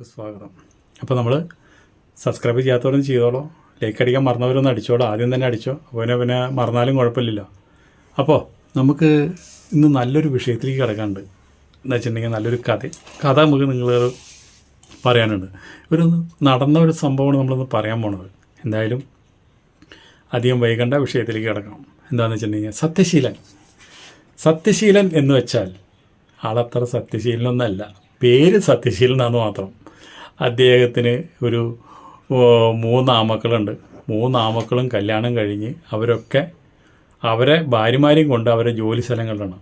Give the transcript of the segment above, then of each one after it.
എല്ലാവർക്കും സ്വാഗതം. അപ്പോൾ നമ്മൾ സബ്സ്ക്രൈബ് ചെയ്യാത്തവരൊന്നും ചെയ്തോളൂ, ലൈക്ക് അടിക്കാൻ മറന്നവരൊന്നും അടിച്ചോളൂ, ആദ്യം തന്നെ അടിച്ചോ, അപ്പോൾ പിന്നെ മറന്നാലും കുഴപ്പമില്ലല്ലോ. അപ്പോൾ നമുക്ക് ഇന്ന് നല്ലൊരു വിഷയത്തിലേക്ക് കിടക്കാനുണ്ട്. എന്താ വെച്ചിട്ടുണ്ടെങ്കിൽ നല്ലൊരു കഥ നമുക്ക് നിങ്ങൾ പറയാനുണ്ട്. നടന്ന ഒരു സംഭവമാണ് നമ്മളൊന്ന് പറയാൻ പോണത്. എന്തായാലും അധികം വൈകേണ്ട വിഷയത്തിലേക്ക് കിടക്കണം. എന്താണെന്ന് വെച്ചിട്ടുണ്ടെങ്കിൽ സത്യശീലൻ എന്ന് വെച്ചാൽ ആളത്ര സത്യശീലനൊന്നല്ല, പേര് സത്യശീലനാന്ന് മാത്രം. അദ്ദേഹത്തിന് ഒരു 3 ആമക്കളുണ്ട്. 3 ആമക്കളും കല്യാണം കഴിഞ്ഞ് അവരൊക്കെ അവരെ ഭാര്യമാരെയും കൊണ്ട് അവരെ ജോലി സ്ഥലങ്ങളിലാണ്.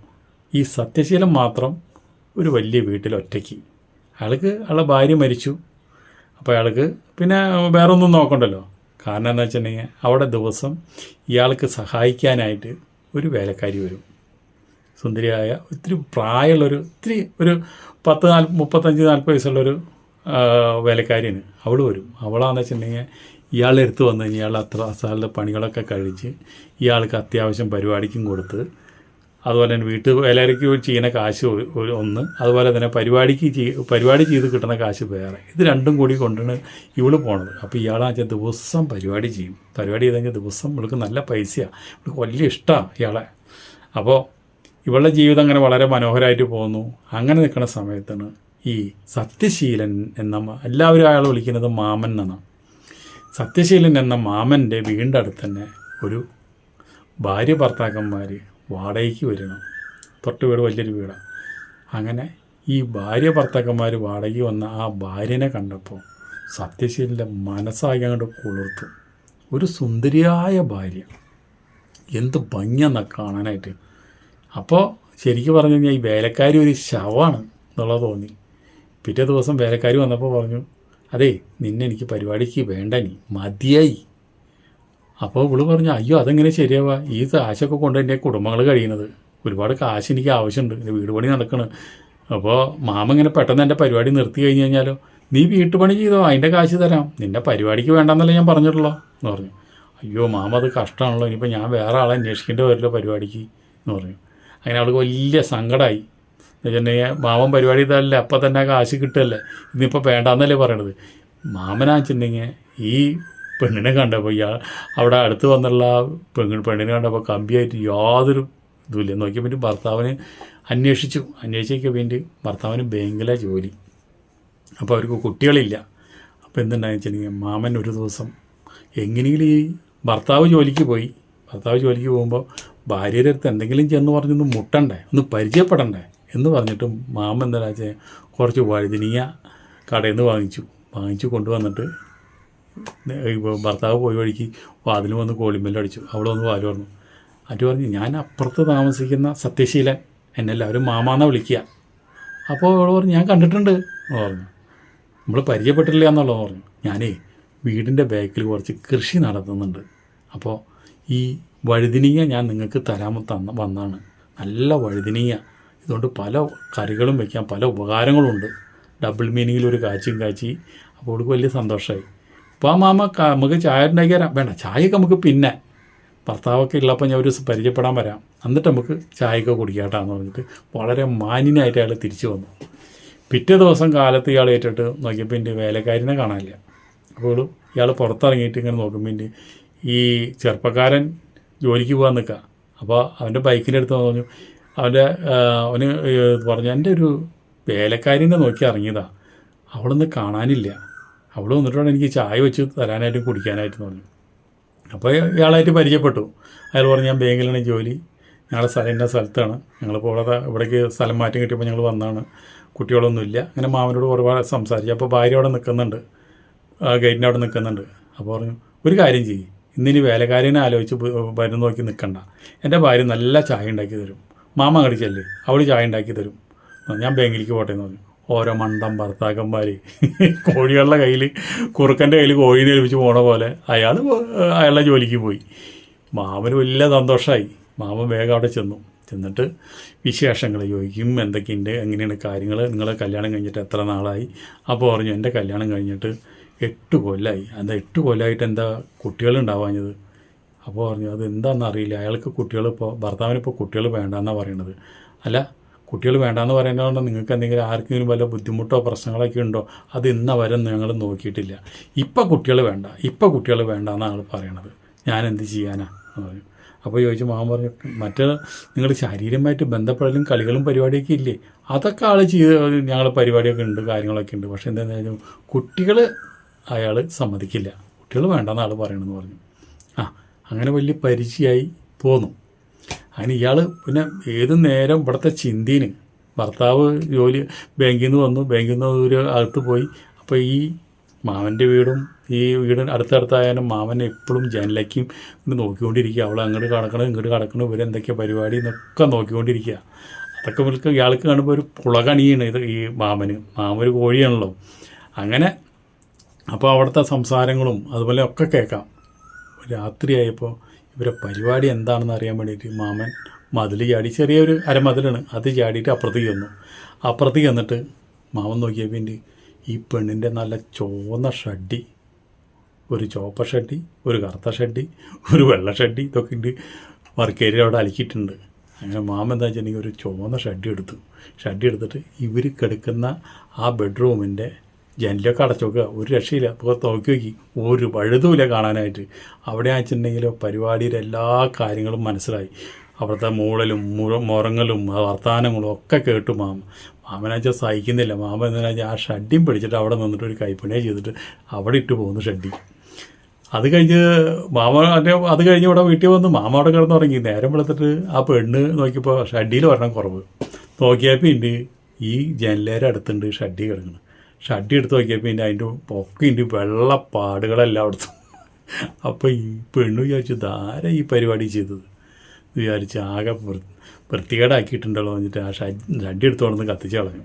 ഈ സത്യശീലൻ മാത്രം ഒരു വലിയ വീട്ടിൽ ഒറ്റയ്ക്ക്. അയാളുടെ ഭാര്യ മരിച്ചു. അപ്പോൾ അയാൾക്ക് പിന്നെ വേറെ ഒന്നും നോക്കണ്ടല്ലോ. കാരണം എന്താ വെച്ചിട്ടുണ്ടെങ്കിൽ അവിടെ ദിവസം ഇയാൾക്ക് സഹായിക്കാനായിട്ട് ഒരു വേലക്കാരി വരും. സുന്ദരിയായ ഒത്തിരി പ്രായമുള്ളൊരു ഒരു 35-40 വയസ്സുള്ളൊരു വേലക്കാരിയാണ്. അവൾ വരും. അവളാണെന്ന് വെച്ചിട്ടുണ്ടെങ്കിൽ ഇയാളെ എടുത്ത് വന്നു കഴിഞ്ഞാൽ ഇയാൾ അത്ര അസാലിൻ്റെ പണികളൊക്കെ കഴിച്ച് ഇയാൾക്ക് അത്യാവശ്യം പരിപാടിക്കും കൊടുത്ത്, അതുപോലെ തന്നെ വേലയ്ക്ക് ചെയ്യുന്ന കാശ് ഒന്ന്, അതുപോലെ തന്നെ പരിപാടി ചെയ്ത് കിട്ടുന്ന കാശ് വേറെ. ഇത് രണ്ടും കൂടി കൊണ്ടാണ് ഇവള് പോണത്. അപ്പോൾ ഇയാളാണെന്ന് വെച്ചാൽ ദിവസം പരിപാടി ചെയ്യും. പരിപാടി ചെയ്ത് കഴിഞ്ഞാൽ ദിവസം ഇവൾക്ക് നല്ല പൈസയാണ്, ഇവൾക്ക് വലിയ ഇഷ്ടമാണ് ഇയാളെ. അപ്പോൾ ഇവളുടെ ജീവിതം അങ്ങനെ വളരെ മനോഹരമായിട്ട് പോകുന്നു. അങ്ങനെ നിൽക്കുന്ന സമയത്താണ് ഈ സത്യശീലൻ എന്ന, എല്ലാവരും അയാൾ വിളിക്കുന്നത് മാമൻ എന്നാണ്. സത്യശീലൻ എന്ന മാമൻ്റെ വീടിൻ്റെ അടുത്ത് തന്നെ ഒരു ഭാര്യ ഭർത്താക്കന്മാർ വാടകയ്ക്ക് വരണം. തൊട്ട് വീട് വലിയൊരു വീടാണ്. അങ്ങനെ ഈ ഭാര്യ ഭർത്താക്കന്മാർ വാടകയ്ക്ക് വന്ന ആ ഭാര്യനെ കണ്ടപ്പോൾ സത്യശീലൻ്റെ മനസ്സായി അങ്ങോട്ട് കുളിർത്തു. ഒരു സുന്ദരിയായ ഭാര്യ, എന്ത് ഭംഗിയെന്നാണ് കാണാനായിട്ട്. അപ്പോൾ ശരിക്കും പറഞ്ഞു കഴിഞ്ഞാൽ ഈ വേലക്കാരി ഒരു ശവമാണ് എന്നുള്ളത് തോന്നി. പിറ്റേ ദിവസം വേലക്കാരി വന്നപ്പോൾ പറഞ്ഞു, അതേ നിന്നെ എനിക്ക് പരിപാടിക്ക് വേണ്ട, നീ മതിയായി. അപ്പോൾ ഇവള് പറഞ്ഞു, അയ്യോ അതെങ്ങനെ ശരിയാവുക, ഈ കാശൊക്കെ കൊണ്ട് എൻ്റെ കുടുംബങ്ങൾ കഴിയുന്നത്, ഒരുപാട് കാശ് എനിക്ക് ആവശ്യമുണ്ട്, എൻ്റെ വീട് പണി നടക്കണം. അപ്പോൾ മാമ ഇങ്ങനെ പെട്ടെന്ന് എൻ്റെ പരിപാടി നിർത്തി കഴിഞ്ഞ് കഴിഞ്ഞാലോ, നീ വീട്ടുപണി ചെയ്തോ, അതിൻ്റെ കാശ് തരാം, നിൻ്റെ പരിപാടിക്ക് വേണ്ടെന്നല്ലേ ഞാൻ പറഞ്ഞിട്ടുള്ളൂ എന്ന് പറഞ്ഞു. അയ്യോ മാമ അത് കഷ്ടമാണല്ലോ, ഇനിയിപ്പോൾ ഞാൻ വേറെ ആളെ അന്വേഷിക്കേണ്ടി വരില്ലോ പരിപാടിക്ക് എന്ന് പറഞ്ഞു. അങ്ങനെ അവൾക്ക് വലിയ സങ്കടമായി. എന്നുവെച്ചിട്ടുണ്ടെങ്കിൽ മാമൻ പരിപാടി ചെയ്താലല്ലേ അപ്പം തന്നെ കാശ് കിട്ടുമല്ലേ, ഇന്നിപ്പോൾ വേണ്ടാന്നല്ലേ പറയണത്. മാമനാണെന്നുവെച്ചിട്ടുണ്ടെങ്കിൽ ഈ പെണ്ണിനെ കണ്ടപ്പോൾ അവിടെ അടുത്ത് വന്നുള്ള പെണ്ണിനെ കണ്ടപ്പോൾ കമ്പിയായിട്ട് യാതൊരു ഇതുമില്ല. നോക്കിയ പിന്നെ ഭർത്താവിന് അന്വേഷിക്കാൻ വേണ്ടി ഭർത്താവിന് ബാങ്കിലെ ജോലി. അപ്പോൾ അവർക്ക് കുട്ടികളില്ല. അപ്പോൾ എന്തുണ്ടായെന്ന് വെച്ചിട്ടുണ്ടെങ്കിൽ മാമൻ ഒരു ദിവസം എങ്ങനെയെങ്കിലും ഈ ഭർത്താവ് ജോലിക്ക് പോകുമ്പോൾ ഭാര്യയുടെ അടുത്ത് എന്തെങ്കിലും ചെന്ന് പറഞ്ഞൊന്ന് മുട്ടണ്ടേ, ഒന്ന് പരിചയപ്പെടണ്ടേ എന്ന് പറഞ്ഞിട്ട് മാമൻ എന്താ വെച്ചാൽ കുറച്ച് വഴുതിനിയ കടയിൽ നിന്ന് വാങ്ങിച്ചു കൊണ്ടുവന്നിട്ട് ഭർത്താവ് പോയി വഴിക്ക് വാതിൽ വന്ന് കോളിമ്പല്ലടിച്ചു. അവിടെ വന്ന് വാല് പറഞ്ഞു, ഞാൻ അപ്പുറത്ത് താമസിക്കുന്ന സത്യശീലൻ, എന്നെല്ലാവരും മാമാന്നാണ് വിളിക്കുക. അപ്പോൾ അവൾ പറഞ്ഞു, ഞാൻ കണ്ടിട്ടുണ്ട് എന്ന് പറഞ്ഞു. നമ്മൾ പരിചയപ്പെട്ടില്ല എന്നുള്ളത് പറഞ്ഞു. ഞാനേ വീടിൻ്റെ ബാക്കിൽ കുറച്ച് കൃഷി നടത്തുന്നുണ്ട്, അപ്പോൾ ഈ വഴുതിനിയ ഞാൻ നിങ്ങൾക്ക് വന്നാണ്. നല്ല വഴുതിനിയ, ഇതുകൊണ്ട് പല കറികളും വയ്ക്കാം, പല ഉപകാരങ്ങളുണ്ട്. ഡബിൾ മീനിങ്ങിലൊരു കാച്ചി. അപ്പോൾ അവൾക്ക് വലിയ സന്തോഷമായി. അപ്പോൾ ആ മാമ, നമുക്ക് ചായ ഉണ്ടാക്കി തരാം. വേണ്ട, ചായയൊക്കെ നമുക്ക് പിന്നെ, ഭർത്താവൊക്കെ ഉള്ളപ്പോൾ ഞാൻ ഒരു പരിചയപ്പെടാൻ വരാം, എന്നിട്ട് നമുക്ക് ചായയൊക്കെ കുടിക്കാട്ടാന്ന് പറഞ്ഞിട്ട് വളരെ മാന്യനായിട്ട് അയാൾ തിരിച്ചു വന്നു. പിറ്റേ ദിവസം കാലത്ത് ഇയാൾ ഏറ്റിട്ട് നോക്കിയപ്പോൾ എൻ്റെ വേലക്കാരിനെ കാണാനില്ല. അപ്പോൾ ഇയാൾ പുറത്തിറങ്ങിയിട്ട് ഇങ്ങനെ നോക്കുമ്പോൾ ഈ ചെറുപ്പക്കാരൻ ജോലിക്ക് പോകാൻ നിൽക്കുക. അപ്പോൾ അവൻ്റെ ബൈക്കിൻ്റെ അടുത്ത് പറഞ്ഞു, അവന് പറഞ്ഞു, എൻ്റെ ഒരു വേലക്കാരിനെ നോക്കി ഇറങ്ങിയതാണ്, അവളൊന്ന് കാണാനില്ല, അവൾ വന്നിട്ടാണ് എനിക്ക് ചായ വെച്ച് തരാനായിട്ടും കുടിക്കാനായിട്ട് പറഞ്ഞു. അപ്പോൾ ഇയാളായിട്ട് പരിചയപ്പെട്ടു. അയാൾ പറഞ്ഞു, ഞാൻ ബാങ്കിലാണ് ജോലി, ഞങ്ങളുടെ സ്ഥലത്താണ്, ഞങ്ങളിപ്പോൾ ഇവിടേക്ക് സ്ഥലം മാറ്റം കിട്ടിയപ്പോൾ ഞങ്ങൾ വന്നതാണ്, കുട്ടികളൊന്നുമില്ല. അങ്ങനെ മാമനോട് ഒരുപാട് സംസാരിച്ചു. അപ്പോൾ ഭാര്യ അവിടെ നിൽക്കുന്നുണ്ട്, ഗേറ്റിൻ്റെ അവിടെ നിൽക്കുന്നുണ്ട്. അപ്പോൾ പറഞ്ഞു, ഒരു കാര്യം ചെയ്യും, ഇന്നിനി വേലക്കാരിനെ ആലോചിച്ച് വരുന്ന നോക്കി നിൽക്കണ്ട, എൻ്റെ ഭാര്യ നല്ല ചായ ഉണ്ടാക്കി തരും, മാമ അങ്ങോട്ട് ചെല്ല്, അവൾ ചായ ഉണ്ടാക്കി തരും, ഞാൻ ബാങ്കിലേക്ക് പോട്ടെ എന്ന് പറഞ്ഞു. ഓരോ മണ്ടം ഭർത്താക്കന്മാർ കോഴികളുടെ കയ്യിൽ, കുറുക്കൻ്റെ കയ്യിൽ കോഴീനെ ഏൽപ്പിച്ച് പോണ പോലെ അയാളുടെ ജോലിക്ക് പോയി. മാമന് വലിയ സന്തോഷമായി. മാമൻ വേഗം അവിടെ ചെന്നിട്ട് വിശേഷങ്ങൾ ചോദിക്കും, എന്തൊക്കെയുണ്ട്, എങ്ങനെയാണ് കാര്യങ്ങൾ, നിങ്ങളെ കല്യാണം കഴിഞ്ഞിട്ട് എത്ര നാളായി. അപ്പോൾ പറഞ്ഞു, എൻ്റെ കല്യാണം കഴിഞ്ഞിട്ട് 8 കൊല്ലമായി. എന്താ 8 കൊല്ലമായിട്ട് എന്താ കുട്ടികളുണ്ടാവാഞ്ഞത്? അപ്പോൾ പറഞ്ഞു, അത് എന്താണെന്ന് അറിയില്ല, അയാൾക്ക് ഭർത്താവിനിപ്പോൾ കുട്ടികൾ വേണ്ടെന്നാണ് പറയണത്. അല്ല, കുട്ടികൾ വേണ്ടാന്ന് പറയുന്നതുകൊണ്ട് നിങ്ങൾക്ക് എന്തെങ്കിലും ആർക്കെങ്കിലും വല്ല ബുദ്ധിമുട്ടോ പ്രശ്നങ്ങളൊക്കെ ഉണ്ടോ, അത് ഇന്ന വരെ ഞങ്ങൾ നോക്കിയിട്ടില്ല. ഇപ്പം കുട്ടികൾ വേണ്ട എന്നാണ് ആൾ പറയണത്. ഞാൻ എന്ത് ചെയ്യാനാ എന്ന് പറഞ്ഞു. അപ്പോൾ ചോദിച്ചു, മാമൻ പറഞ്ഞു, മറ്റേ നിങ്ങൾ ശാരീരികമായിട്ട് ബന്ധപ്പെടലും കളികളും പരിപാടിയൊക്കെ ഇല്ലേ, അതൊക്കെ ആൾ ചെയ്ത് ഞങ്ങൾ പരിപാടിയൊക്കെ ഉണ്ട്, കാര്യങ്ങളൊക്കെ ഉണ്ട്. പക്ഷേ എന്താണെന്ന് വെച്ചാൽ കുട്ടികൾ അയാൾ സമ്മതിക്കില്ല, കുട്ടികൾ വേണ്ടെന്ന് ആൾ പറയണമെന്ന് പറഞ്ഞു. അങ്ങനെ വലിയ പരിചയമായി പോന്നു. അങ്ങനെ ഇയാൾ പിന്നെ ഏത് നേരം ഇവിടുത്തെ ചിന്തീന് ഭർത്താവ് ബാങ്കിൽ നിന്ന് വന്നു, ബാങ്കിൽ നിന്ന് ഒരു അകത്ത് പോയി. അപ്പോൾ ഈ മാമൻ്റെ വീടും ഈ വീടും അടുത്തടുത്തായാലും മാമൻ എപ്പോഴും ജനലേക്കും ഇങ്ങോട്ട് നോക്കിക്കൊണ്ടിരിക്കുക. അവൾ അങ്ങോട്ട് ഇങ്ങോട്ട് കടക്കണം, ഇവരെന്തൊക്കെയാ പരിപാടി എന്നൊക്കെ നോക്കിക്കൊണ്ടിരിക്കുക. അതൊക്കെ ഇയാൾക്ക് കാണുമ്പോൾ ഒരു പുളകണിയാണ് ഇത്. ഈ മാമൊരു കോഴിയാണല്ലോ. അങ്ങനെ അപ്പോൾ അവിടുത്തെ സംസാരങ്ങളും അതുപോലെ ഒക്കെ കേൾക്കാം. രാത്രിയായപ്പോൾ ഇവരെ പരിപാടി എന്താണെന്ന് അറിയാൻ വേണ്ടിയിട്ട് മാമൻ മതിൽ ചാടി, ചെറിയൊരു അരമതിലാണ്, അത് ചാടിയിട്ട് അപ്പുറത്തേക്ക് വന്നിട്ട് മാമൻ നോക്കിയപ്പോൾ ഈ പെണ്ണിൻ്റെ നല്ല ചുവന്ന ഷഡ്ഡി, ഒരു ചുവപ്പ ഷഡ്ഡി, ഒരു കറുത്ത ഷഡ്ഡി, ഒരു വെള്ള ഷഡ്ഡി, ഇതൊക്കെ ഉണ്ട് വർക്കേരിയ അവിടെ അലക്കിയിട്ടുണ്ട്. അങ്ങനെ മാമൻ എന്താ വെച്ചിട്ടുണ്ടെങ്കിൽ ഒരു ചുവന്ന ഷഡ്ഡി എടുത്തിട്ട് ഇവർ കിടക്കുന്ന ആ ബെഡ്റൂമിൻ്റെ ജനലൊക്കെ അടച്ചു നോക്കുക, ഒരു രക്ഷയില്ല. അപ്പോൾ നോക്കി ഒരു വഴുതുമില്ല കാണാനായിട്ട്. അവിടെ വെച്ചിട്ടുണ്ടെങ്കിൽ പരിപാടിയുടെ എല്ലാ കാര്യങ്ങളും മനസ്സിലായി. അവിടുത്തെ മൂളലും മുറങ്ങലും വർത്തമാനങ്ങളും ഒക്കെ കേട്ടു മാമനാച്ചാൽ സഹിക്കുന്നില്ല. മാമൻ എന്താ വെച്ചാൽ ആ ഷഡ്ഡിയും പിടിച്ചിട്ട് അവിടെ നിന്നിട്ട് ഒരു കൈപ്പണിയെ ചെയ്തിട്ട് അവിടെ ഇട്ട് പോകുന്നു ഷഡ്ഡി. അത് കഴിഞ്ഞ് ഇവിടെ വീട്ടിൽ വന്ന് മാമ അവിടെ കിടന്നുറങ്ങി. നേരം വെളുത്തിട്ട് ആ പെണ്ണ് നോക്കിയപ്പോൾ ഷഡ്ഡിയിൽ ഒരെണ്ണം കുറവ് നോക്കിയപ്പോൾ ഉണ്ട് ഈ ജനലേരെ അടുത്തുണ്ട് ഷഡ്ഡി കിടക്കണം. ഷഡ്ഡി എടുത്ത് നോക്കിയപ്പോൾ അതിൻ്റെ പൊക്കുണ്ട് വെള്ളപ്പാടുകളെല്ലാം അവിടുത്തെ. അപ്പോൾ ഈ പെണ്ണ് വിചാരിച്ചു, ധാരാ ഈ പരിപാടി ചെയ്തത് വിചാരിച്ച് ആകെ വൃത്തികേടാക്കിയിട്ടുണ്ടല്ലോ എന്നിട്ട് ആ ഷഡ്ഡി എടുത്തോണ്ട് കത്തിച്ച് കളഞ്ഞു.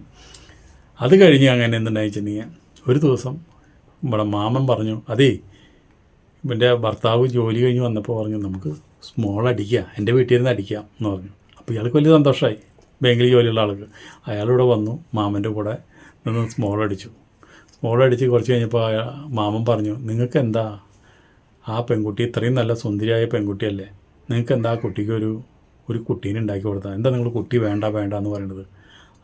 അത് കഴിഞ്ഞ് അങ്ങനെ എന്തുണ്ടായി വെച്ചിട്ടുണ്ടെങ്കിൽ ഒരു ദിവസം ഇവിടെ മാമൻ പറഞ്ഞു, അതേ ഇവൻ്റെ ഭർത്താവ് ജോലി കഴിഞ്ഞ് വന്നപ്പോൾ പറഞ്ഞു, നമുക്ക് സ്മോൾ അടിക്കുക, എൻ്റെ വീട്ടിൽ നിന്ന് അടിക്കാം എന്ന് പറഞ്ഞു. അപ്പോൾ ഇയാൾക്ക് വലിയ സന്തോഷമായി, ബാങ്കിൽ ജോലിയുള്ള ആൾക്ക്. അയാളിവിടെ വന്നു, മാമൻ്റെ കൂടെ നിന്ന് സ്മോൾ അടിച്ച് കുറച്ച് കഴിഞ്ഞപ്പോൾ മാമൻ പറഞ്ഞു, നിങ്ങൾക്ക് എന്താ ആ പെൺകുട്ടി ഇത്രയും നല്ല സുന്ദരിയായ പെൺകുട്ടിയല്ലേ, നിങ്ങൾക്ക് എന്താ കുട്ടിക്ക് ഒരു കുട്ടീനെ ഉണ്ടാക്കി കൊടുത്താൽ, എന്താ നിങ്ങൾ കുട്ടി വേണ്ട എന്ന് പറയുന്നത്?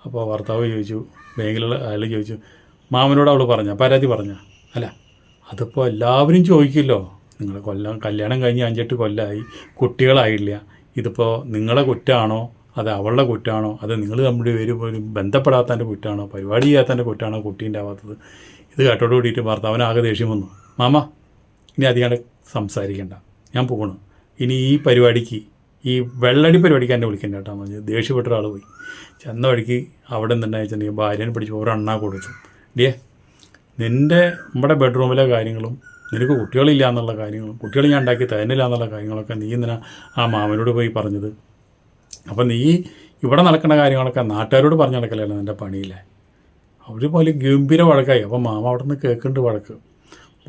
അപ്പോൾ ഭർത്താവ് ചോദിച്ചു, ബാങ്കിലുള്ള അയാൾ ചോദിച്ചു, മാമനോട് അവൾ പരാതി പറഞ്ഞ? അല്ല, അതിപ്പോൾ എല്ലാവരും ചോദിക്കുമല്ലോ, നിങ്ങൾ കല്യാണം കഴിഞ്ഞ് 5-8 കൊല്ലമായി, കുട്ടികളായില്ല, ഇതിപ്പോൾ നിങ്ങളെ കുറ്റമാണോ അത് അവളുടെ കുറ്റമാണോ, അത് നിങ്ങൾ നമ്മുടെ പേര് പോലും ബന്ധപ്പെടാത്തതിൻ്റെ കുറ്റമാണോ, പരിപാടി ചെയ്യാത്തതിൻ്റെ കുറ്റമാണോ കുട്ടീൻ്റെ ആവാത്തത്? ഇത് കേട്ടോട് കൂടിയിട്ട് ഭർത്താവിനാകെ ദേഷ്യം വന്നു. മാമ ഇനി അധികം സംസാരിക്കണ്ട, ഞാൻ പോകണം, ഇനി ഈ പരിപാടിക്ക് ഈ വെള്ളടി പരിപാടിക്ക് എന്നെ വിളിക്കണ്ട കേട്ടോ എന്ന് പറഞ്ഞു. ദേഷ്യപ്പെട്ട ഒരാൾ പോയി. ചെന്ന വഴിക്ക് അവിടെ എന്തുണ്ടായി വെച്ചിട്ടുണ്ടെങ്കിൽ ഭാര്യനെ പിടിച്ച് ഒരെണ്ണ കൊടുത്തു. നമ്മുടെ ബെഡ്റൂമിലെ കാര്യങ്ങളും നിനക്ക് കുട്ടികളില്ല എന്നുള്ള കാര്യങ്ങളും കുട്ടികൾ ഞാൻ ഉണ്ടാക്കി തരുന്നില്ല എന്നുള്ള കാര്യങ്ങളൊക്കെ നീ എന്തിനാ ആ മാമനോട് പോയി പറഞ്ഞത്? അപ്പം നീ ഇവിടെ നടക്കുന്ന കാര്യങ്ങളൊക്കെ നാട്ടുകാരോട് പറഞ്ഞു നടക്കലല്ലോ എൻ്റെ പണിയില്ലേ. അവർ പോലെ ഗംഭീര വഴക്കായി. അപ്പോൾ മാമ അവിടെ നിന്ന് കേൾക്കുന്നുണ്ട്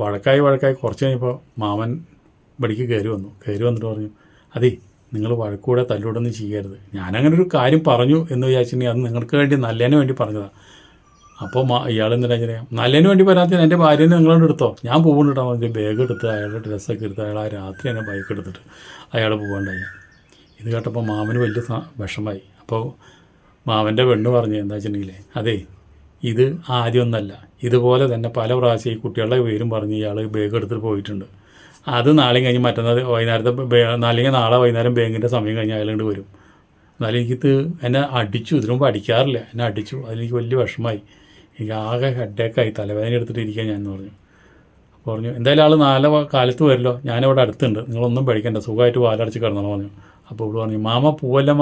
വഴക്കായി കുറച്ച് കഴിഞ്ഞപ്പോൾ മാമൻ ഇവിടേക്ക് കയറി വന്നിട്ട് പറഞ്ഞു, അതേ നിങ്ങൾ വഴക്കൂടെ തല്ലൂടൊന്നും ചെയ്യരുത്, ഞാനങ്ങനെ ഒരു കാര്യം പറഞ്ഞു എന്ന് വിചാരിച്ചിട്ടുണ്ടെങ്കിൽ അത് നിങ്ങൾക്ക് വേണ്ടി നല്ലതിന് വേണ്ടി പറഞ്ഞതാണ്. അപ്പോൾ ഇയാളെന്താ ചെയ്യാം, നല്ലതിന് വേണ്ടി പറയാത്ത എൻ്റെ ഭാര്യനെ നിങ്ങളോട് എടുത്തോ, ഞാൻ പോകുന്നുണ്ടോ അതിൻ്റെ ബാഗ് എടുത്ത് അയാളുടെ ഡ്രസ്സൊക്കെ എടുത്ത് അയാൾ ആ രാത്രി തന്നെ ബൈക്ക് എടുത്തിട്ട് അയാൾ പോകണ്ടായി. ഇത് കേട്ടപ്പോൾ മാമന് വലിയ വിഷമായി. അപ്പോൾ മാമൻ്റെ പെണ്ണ് പറഞ്ഞു എന്താ വെച്ചിട്ടുണ്ടെങ്കിൽ, അതേ ഇത് ആദ്യമൊന്നല്ല, ഇതുപോലെ തന്നെ പല പ്രാവശ്യം ഈ കുട്ടികളുടെ പേരും പറഞ്ഞ് ഇയാൾ ബാഗ് എടുത്തിട്ട് പോയിട്ടുണ്ട്. അത് നാളെയും കഴിഞ്ഞ് മറ്റന്നാൾ വൈകുന്നേരത്തെ അല്ലെങ്കിൽ നാളെ വൈകുന്നേരം ബാങ്കിൻ്റെ സമയം കഴിഞ്ഞ് അയാളുകൊണ്ട് വരും. എന്നാലും എനിക്കിത് എന്നെ അടിച്ചു, ഇതിനു മുമ്പ് അടിക്കാറില്ല, എന്നെ അടിച്ചു, അതിലെനിക്ക് വലിയ വിഷമമായി, എനിക്ക് ആകെ ഹെഡേക്കായി, തലവേദന എടുത്തിട്ട് ഇരിക്കാൻ ഞാൻ പറഞ്ഞു. പറഞ്ഞു എന്തായാലും ആൾ നാളെ കാലത്ത് വരില്ലോ, ഞാനിവിടെ അടുത്തുണ്ട്, നിങ്ങളൊന്നും പഠിക്കണ്ട, സുഖമായിട്ട് വാലടച്ച് കിടന്നോളൂ പറഞ്ഞു. അപ്പോൾ ഇവിടെ പറഞ്ഞു, മാമ പോവല്ല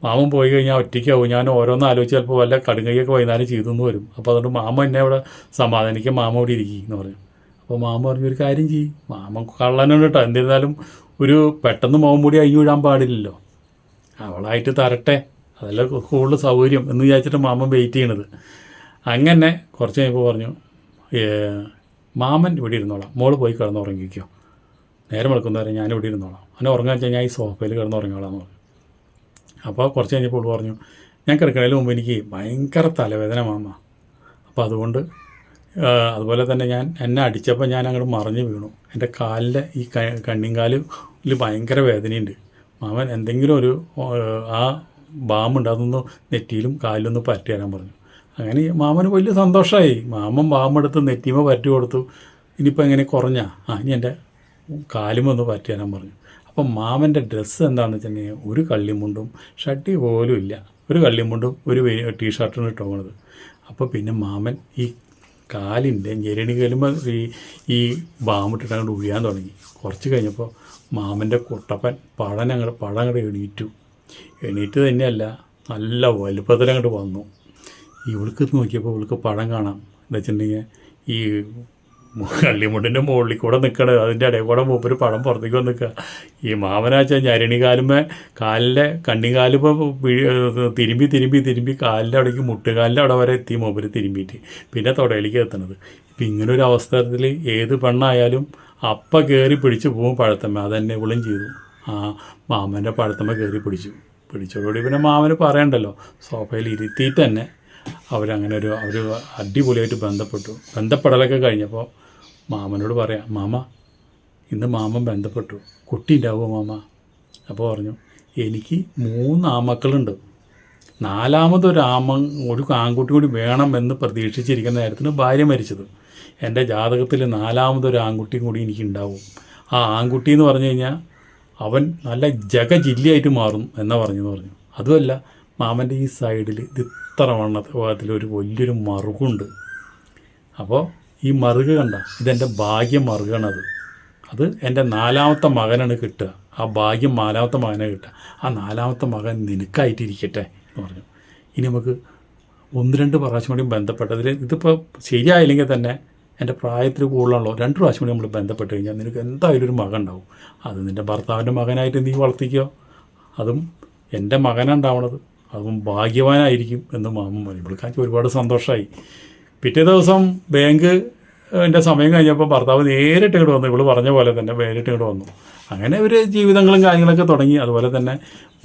മാമൻ പോയി കഴിഞ്ഞാൽ ഒറ്റയ്ക്കാവും, ഞാൻ ഓരോന്ന് ആലോചിച്ച് ചിലപ്പോൾ വല്ല കടുങ്കയൊക്കെ വൈകുന്നേരം ചെയ്തെന്ന് വരും, അപ്പോൾ അതുകൊണ്ട് മാമ എന്നെ ഇവിടെ സമാധാനിക്കാൻ മാമ ഇവിടെ ഇരിക്കും എന്ന് പറഞ്ഞു. അപ്പോൾ മാമ പറഞ്ഞു, ഒരു കാര്യം ചെയ്യും, മാമ കള്ളനാണ് കേട്ടോ, എന്നിരുന്നാലും ഒരു പെട്ടെന്ന് മോൻ കൂടി അഴിഞ്ഞു വിടാൻ പാടില്ലല്ലോ, അവളായിട്ട് തരട്ടെ, അതല്ല കൂടുതൽ സൗകര്യം എന്ന് വിചാരിച്ചിട്ട് മാമൻ വെയിറ്റ് ചെയ്യണത്. അങ്ങനെ കുറച്ച് കഴിഞ്ഞപ്പോൾ പറഞ്ഞു, മാമൻ ഇവിടെ ഇരുന്നോളാം, മോള് പോയി കിടന്നുറങ്ങിക്കോ, നേരം വെളുക്കുന്നവരെ ഞാൻ ഇവിടെ ഇരുന്നോളാം, അങ്ങനെ ഉറങ്ങാൻ വെച്ചാൽ ഞാൻ ഈ സോഫയിൽ കിടന്നുറങ്ങോളാം എന്ന് പറഞ്ഞു. അപ്പോൾ കുറച്ച് കഴിഞ്ഞപ്പോൾ പറഞ്ഞു, ഞാൻ കിടക്കുന്നതിന് മുമ്പ് എനിക്ക് ഭയങ്കര തലവേദന മാമ, അപ്പോൾ അതുകൊണ്ട് അതുപോലെ തന്നെ എന്നെ അടിച്ചപ്പോൾ ഞാൻ അങ്ങോട്ട് മറിഞ്ഞ് വീണു, എൻ്റെ കാലിൻ്റെ ഈ കണ്ണിങ്കാലിൽ ഭയങ്കര വേദനയുണ്ട്, മാമൻ എന്തെങ്കിലും ആ ബാമുണ്ട്, അതൊന്ന് നെറ്റിയിലും കാലിലൊന്ന് പരട്ടി തരാൻ പറഞ്ഞു. അങ്ങനെ മാമന് വലിയ സന്തോഷമായി. മാമൻ ബാമെടുത്ത് നെറ്റിമ പരട്ടി കൊടുത്തു. ഇനിയിപ്പോൾ എങ്ങനെ കുറഞ്ഞാ, ഇനി എൻ്റെ കാലുമൊന്ന് പരട്ടി തരാൻ പറഞ്ഞു. അപ്പം മാമൻ്റെ ഡ്രസ്സ് എന്താണെന്ന് വെച്ചിട്ടുണ്ടെങ്കിൽ ഒരു കള്ളിമുണ്ടും ഷർട്ടി പോലും ഇല്ല, ഒരു കള്ളിമുണ്ടും ഒരു ടീഷർട്ടാണ് ഇട്ട് പോകണത്. അപ്പോൾ പിന്നെ മാമൻ ഈ കാലിൻ്റെ ഞെരണി കലുമ്പോൾ ഈ ബാമിട്ടിട്ട് അങ്ങോട്ട് ഉഴിയാൻ തുടങ്ങി. കുറച്ച് കഴിഞ്ഞപ്പോൾ മാമൻ്റെ കുട്ടപ്പൻ പഴം അങ്ങോട്ട് എണീറ്റ് തന്നെയല്ല, നല്ല വലുപ്പത്തിൽ അങ്ങോട്ട് വന്നു. ഇവൾക്ക് നോക്കിയപ്പോൾ ഇവൾക്ക് പഴം കാണാം. എന്താ വെച്ചിട്ടുണ്ടെങ്കിൽ ഈ കള്ളിമുണ്ടിൻ്റെ മുകളിൽ കൂടെ നിൽക്കണത്, അതിൻ്റെ ഇടയിൽ കൂടെ മൂപ്പര് പഴം പുറത്തേക്ക് വന്ന് നിൽക്കുക. ഈ മാമനാച്ചാൽ ഞരണിക്കാലുമ്പോൾ കാലിൻ്റെ കണ്ണിക്കാലുമ്പോൾ തിരുമ്പി കാലിൻ്റെ അവിടേക്ക് മുട്ടുകാലിൻ്റെ അവിടെ വരെ എത്തി മൂപ്പര് തിരുമ്പിയിട്ട് പിന്നെ തുടയിലേക്ക് എത്തുന്നത്. ഇപ്പം ഇങ്ങനൊരു അവസരത്തിൽ ഏത് പെണ്ണായാലും അപ്പം കയറി പിടിച്ച് പോകും പഴത്തമ്മ. അതെന്നെ ഇവളും ചെയ്തു. മാമൻ്റെ പഴത്തമ്മ കയറി പിടിച്ചോടുകൂടി പിന്നെ മാമന് പറയണ്ടല്ലോ, സോഫയിൽ ഇരുത്തിയിട്ട് തന്നെ അവരങ്ങനെ അവർ അടിപൊളിയായിട്ട് ബന്ധപ്പെടലൊക്കെ കഴിഞ്ഞപ്പോൾ മാമനോട് പറയാം, മാമ ഇന്ന് മാമൻ ബന്ധപ്പെട്ടു, കുട്ടി ഉണ്ടാവുമോ മാമ? അപ്പോൾ പറഞ്ഞു, എനിക്ക് 3 ആമക്കളുണ്ട്, 4മതൊരു ഒരു ആൺകുട്ടി കൂടി വേണമെന്ന് പ്രതീക്ഷിച്ചിരിക്കുന്ന നേരത്തിന് ഭാര്യ മരിച്ചത്. എൻ്റെ ജാതകത്തിൽ 4മതൊരു ആൺകുട്ടിയും കൂടി എനിക്കുണ്ടാവും. ആ ആൺകുട്ടി എന്ന് പറഞ്ഞു കഴിഞ്ഞാൽ അവൻ നല്ല ജഗജില്ലിയായിട്ട് മാറും എന്നാ പറഞ്ഞു. അതുമല്ല, മാമൻ്റെ ഈ സൈഡിൽ ഇത് ഇത്ര വണ്ണത്തിലൊരു വലിയൊരു മറുകുണ്ട്. അപ്പോൾ ഈ മറുക് കണ്ട, ഇതെൻ്റെ ഭാഗ്യം മറുകാണത്. അത് എൻ്റെ 4മത്തെ മകനാണ് കിട്ടുക. ആ ഭാഗ്യം 4മത്തെ മകനെ കിട്ടുക. ആ 4മത്തെ മകൻ നിനക്കായിട്ടിരിക്കട്ടെ എന്ന് പറഞ്ഞു. ഇനി നമുക്ക് 1-2 പ്രാവശ്യം കൂടി ബന്ധപ്പെട്ടതിൽ ഇതിപ്പോൾ ശരിയായില്ലെങ്കിൽ തന്നെ എൻ്റെ പ്രായത്തിൽ കൂടുതലാണല്ലോ, 2 പ്രാവശ്യം കൂടി നമ്മൾ ബന്ധപ്പെട്ട് കഴിഞ്ഞാൽ നിനക്ക് എന്തായാലും ഒരു മകൻ ഉണ്ടാവും. അത് നിൻ്റെ ഭർത്താവിൻ്റെ മകനായിട്ട് നീ വളർത്തിക്കോ, അതും എൻ്റെ മകനുണ്ടാവണത്, അതും ഭാഗ്യവാനായിരിക്കും എന്ന് മാമൻ പറഞ്ഞു. ഇവൾക്കാണെങ്കിൽ ഒരുപാട് സന്തോഷമായി. പിറ്റേ ദിവസം എൻ്റെ സമയം കഴിഞ്ഞപ്പോൾ ഭർത്താവ് നേരിട്ട് ഇങ്ങോട്ട് വന്നു. ഇവള് പറഞ്ഞ പോലെ തന്നെ നേരിട്ട് ഇങ്ങോട്ട് വന്നു. അങ്ങനെ ഇവർ ജീവിതങ്ങളും കാര്യങ്ങളൊക്കെ തുടങ്ങി. അതുപോലെ തന്നെ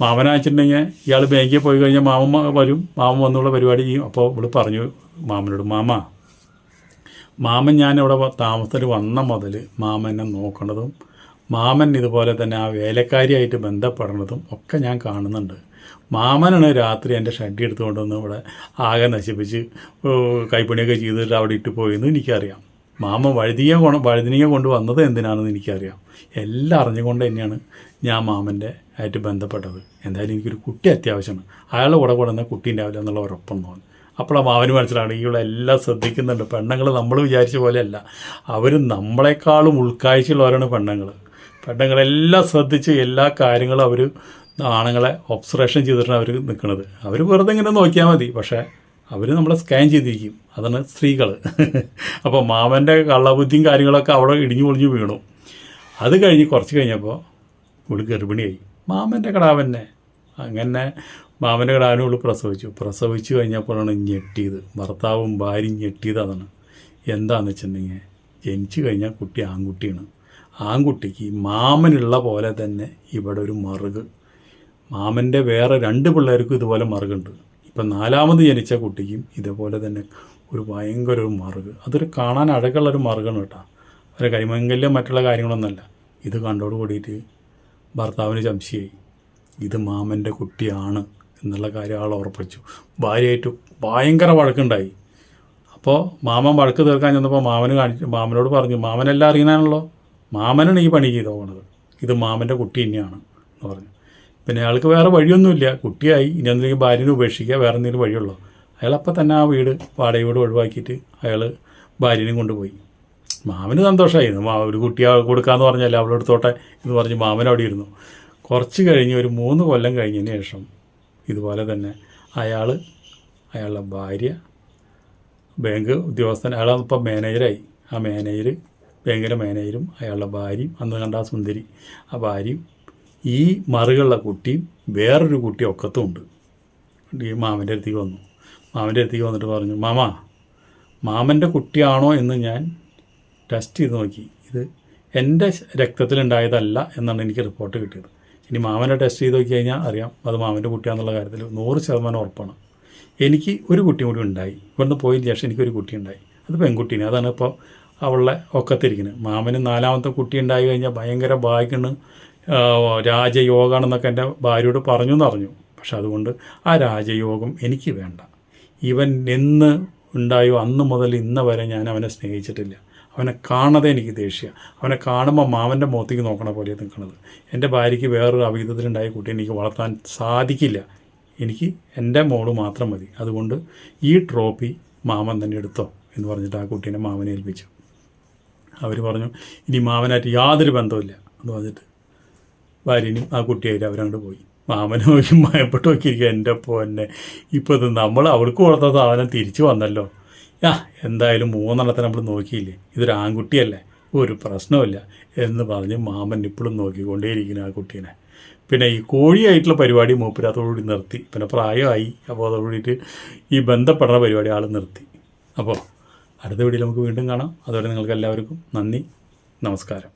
മാമനാച്ചിട്ടുണ്ടെങ്കിൽ ഇയാൾ ബാങ്കിൽ പോയി കഴിഞ്ഞാൽ മാമൻ വരും, മാമൻ വന്നുള്ള പരിപാടി ചെയ്യും. അപ്പോൾ ഇവള് പറഞ്ഞു മാമനോട്, മാമൻ ഞാനിവിടെ താമസത്തിൽ വന്ന മുതൽ മാമനെ നോക്കണതും മാമൻ ഇതുപോലെ തന്നെ ആ വേലക്കാരിയായിട്ട് ബന്ധപ്പെടുന്നതും ഒക്കെ ഞാൻ കാണുന്നുണ്ട്. മാമനാണ് രാത്രി എൻ്റെ ഷഡ്ഡി എടുത്തുകൊണ്ട് വന്ന് ഇവിടെ ആകെ നശിപ്പിച്ച് കൈപ്പണിയൊക്കെ ചെയ്തിട്ട് അവിടെ ഇട്ട് പോയെന്ന് എനിക്കറിയാം. മാമൻ വഴുതിനിയെ കൊണ്ട് വന്നത് എന്തിനാണെന്ന് എനിക്കറിയാം. എല്ലാം അറിഞ്ഞുകൊണ്ട് തന്നെയാണ് ഞാൻ മാമൻ്റെ ആയിട്ട് ബന്ധപ്പെട്ടത്. എന്തായാലും എനിക്കൊരു കുട്ടി അത്യാവശ്യമാണ്, അയാളുടെ കൂടെ കൊടുന്ന കുട്ടി ഉണ്ടാവില്ല എന്നുള്ള ഉറപ്പുണ്ടോ. അപ്പോൾ ആ മാമന് മനസ്സിലാണ് ഇവളെല്ലാം ശ്രദ്ധിക്കുന്നുണ്ട്. പെണ്ണുങ്ങൾ നമ്മൾ വിചാരിച്ച പോലെയല്ല, അവർ നമ്മളെക്കാളും ഉൾക്കാഴ്ചയുള്ളവരാണ് പെണ്ണുങ്ങളെല്ലാം ശ്രദ്ധിച്ച് എല്ലാ കാര്യങ്ങളും അവർ ആണുങ്ങളെ ഒബ്സർവേഷൻ ചെയ്തിട്ടാണ് അവർ നിൽക്കുന്നത്. അവർ വെറുതെ ഇങ്ങനെ നോക്കിയാൽ മതി, പക്ഷേ അവർ നമ്മളെ സ്കാൻ ചെയ്തിരിക്കും. അതാണ് സ്ത്രീകൾ. അപ്പോൾ മാമൻ്റെ കള്ളബുദ്ധിയും കാര്യങ്ങളൊക്കെ അവിടെ ഇടിഞ്ഞു പൊളിഞ്ഞു വീണു. അത് കഴിഞ്ഞ് കുറച്ച് കഴിഞ്ഞപ്പോൾ ഇവള് ഗർഭിണിയായി. മാമൻ്റെ കിടാവന്നെ. അങ്ങനെ മാമൻ്റെ കിടാവിനെ ഇവള് പ്രസവിച്ചു കഴിഞ്ഞപ്പോഴാണ് ഞെട്ടിയത്. ഭർത്താവും ഭാര്യയും ഞെട്ടിയത് അതാണ്. എന്താണെന്ന് വെച്ചിട്ടുണ്ടെങ്കിൽ ജനിച്ചു കഴിഞ്ഞാൽ കുട്ടി ആൺകുട്ടിയാണ്. ആൺകുട്ടിക്ക് മാമനുള്ള പോലെ തന്നെ ഇവിടെ ഒരു മറുക്. മാമൻ്റെ വേറെ 2 പിള്ളേർക്കും ഇതുപോലെ മറുകുണ്ട്. ഇപ്പം 4മത് ജനിച്ച കുട്ടിക്കും ഇതുപോലെ തന്നെ ഒരു ഭയങ്കര ഒരു മറുക്. അതൊരു കാണാൻ അഴകുള്ളൊരു മറുകാണ് കേട്ടോ. ഒരു കൈമംഗല്യം മറ്റുള്ള കാര്യങ്ങളൊന്നുമല്ല. ഇത് കണ്ടോട് കൂടിയിട്ട് ഭർത്താവിന് സംശയമായി, ഇത് മാമൻ്റെ കുട്ടിയാണ് എന്നുള്ള കാര്യം ആൾ ഉറപ്പിച്ചു. ഭാര്യയായിട്ട് ഭയങ്കര വഴക്കുണ്ടായി. അപ്പോൾ മാമൻ വഴക്ക് തീർക്കാൻ ചെന്നപ്പോൾ മാമനോട് പറഞ്ഞു, മാമനെല്ലാം അറിയണാണല്ലോ, മാമനാണ് ഈ പണി ചെയ്ത് പോകുന്നത്, ഇത് മാമൻ്റെ കുട്ടി തന്നെയാണ് എന്ന് പറഞ്ഞു. പിന്നെ അയാൾക്ക് വേറെ വഴിയൊന്നുമില്ല, കുട്ടിയായി, ഇനി എന്തെങ്കിലും ഭാര്യനെ ഉപേക്ഷിക്കുക, വേറെ എന്തെങ്കിലും വഴിയുള്ളൂ. അയാളപ്പം തന്നെ ആ വാടക വീട് ഒഴിവാക്കിയിട്ട് അയാൾ ഭാര്യനെയും കൊണ്ടുപോയി. മാമന് സന്തോഷമായി. ഒരു കുട്ടിയെ കൊടുക്കാമെന്ന് പറഞ്ഞാൽ അവളെടുത്തോട്ടെ എന്ന് പറഞ്ഞ് മാമൻ അവിടെ ഇരുന്നു. കുറച്ച് കഴിഞ്ഞ് ഒരു 3 കൊല്ലം കഴിഞ്ഞതിന് ശേഷം ഇതുപോലെ തന്നെ അയാളുടെ ഭാര്യ ബാങ്ക് ഉദ്യോഗസ്ഥൻ, അയാളിപ്പം മാനേജറായി. ആ ബാങ്കിലെ മാനേജരും അയാളുടെ ഭാര്യയും, അന്ന് കണ്ട ആ സുന്ദരി, ആ ഭാര്യയും ഈ മറുകളുള്ള കുട്ടിയും വേറൊരു കുട്ടി ഒക്കത്തുമുണ്ട്. ഈ മാമൻ്റെ അടുത്തേക്ക് വന്നിട്ട് പറഞ്ഞു, മാമൻ്റെ കുട്ടിയാണോ എന്ന് ഞാൻ ടെസ്റ്റ് ചെയ്ത് നോക്കി, ഇത് എൻ്റെ രക്തത്തിലുണ്ടായതല്ല എന്നാണ് എനിക്ക് റിപ്പോർട്ട് കിട്ടിയത്. ഇനി മാമനെ ടെസ്റ്റ് ചെയ്ത് നോക്കി കഴിഞ്ഞാൽ അറിയാം അത് മാമൻ്റെ കുട്ടിയാണെന്നുള്ള കാര്യത്തിൽ 100% ഉറപ്പാണ്. എനിക്ക് ഒരു കുട്ടിയും കൂടി ഉണ്ടായി, ഇവിടുന്ന് പോയതിന് ശേഷം എനിക്കൊരു കുട്ടി ഉണ്ടായി, അത് പെൺകുട്ടീനെ. അതാണ് ഇപ്പോൾ അവളുടെ ഒക്കത്തിരിക്കുന്നത്. മാമന് 4മത്തെ കുട്ടി ഉണ്ടായി കഴിഞ്ഞാൽ ഭയങ്കര ഭാഗ്യമാണ്, രാജയോഗാണെന്നൊക്കെ എൻ്റെ ഭാര്യയോട് പറഞ്ഞു എന്നറിഞ്ഞു. പക്ഷെ അതുകൊണ്ട് ആ രാജയോഗം എനിക്ക് വേണ്ട. ഇവൻ എന്ന് ഉണ്ടായോ അന്ന് മുതൽ ഇന്ന് വരെ ഞാൻ അവനെ സ്നേഹിച്ചിട്ടില്ല. അവനെ കാണാതെ എനിക്ക് ദേഷ്യം. അവനെ കാണുമ്പോൾ മാമൻ്റെ മുഖത്തേക്ക് നോക്കണ പോലെ നിൽക്കുന്നത്. എൻ്റെ ഭാര്യയ്ക്ക് വേറൊരു അവിഹിതത്തിലുണ്ടായ കുട്ടി എനിക്ക് വളർത്താൻ സാധിക്കില്ല. എനിക്ക് എൻ്റെ മോള് മാത്രം മതി. അതുകൊണ്ട് ഈ ട്രോഫി മാമൻ തന്നെ എടുത്തോ എന്ന് പറഞ്ഞിട്ട് ആ കുട്ടീനെ മാമനെ ഏൽപ്പിച്ചു. അവർ പറഞ്ഞു ഇനി മാമനായിട്ട് യാതൊരു ബന്ധമില്ല എന്ന് പറഞ്ഞിട്ട് ഭാര്യനും ആ കുട്ടിയായിട്ട് അവരങ്ങോട്ട് പോയി. മാമനെ നോക്കി ഭയപ്പെട്ട് നോക്കിയിരിക്കുക. എൻ്റെ പൊന്നെ, ഇപ്പോൾ ഇത് നമ്മൾ അവൾക്ക് കൊടുത്ത സാധനം തിരിച്ചു വന്നല്ലോ. എന്തായാലും 3 നമ്മൾ നോക്കിയില്ലേ, ഇതൊരു ആൺകുട്ടിയല്ലേ, ഒരു പ്രശ്നമില്ല എന്ന് പറഞ്ഞ് മാമൻ ഇപ്പോഴും നോക്കിക്കൊണ്ടേയിരിക്കുന്നു ആ കുട്ടീനെ. പിന്നെ ഈ കോഴിയായിട്ടുള്ള പരിപാടി മൂപ്പര് അതോടുകൂടി നിർത്തി. പിന്നെ പ്രായമായി, അപ്പോൾ അതോടുകൂടിയിട്ട് ഈ ബന്ധപ്പെടുന്ന പരിപാടി ആൾ നിർത്തി. അപ്പോൾ അടുത്ത വീഡിയോയിൽ നമുക്ക് വീണ്ടും കാണാം. അതുവരെ നിങ്ങൾക്ക് എല്ലാവർക്കും നന്ദി, നമസ്കാരം.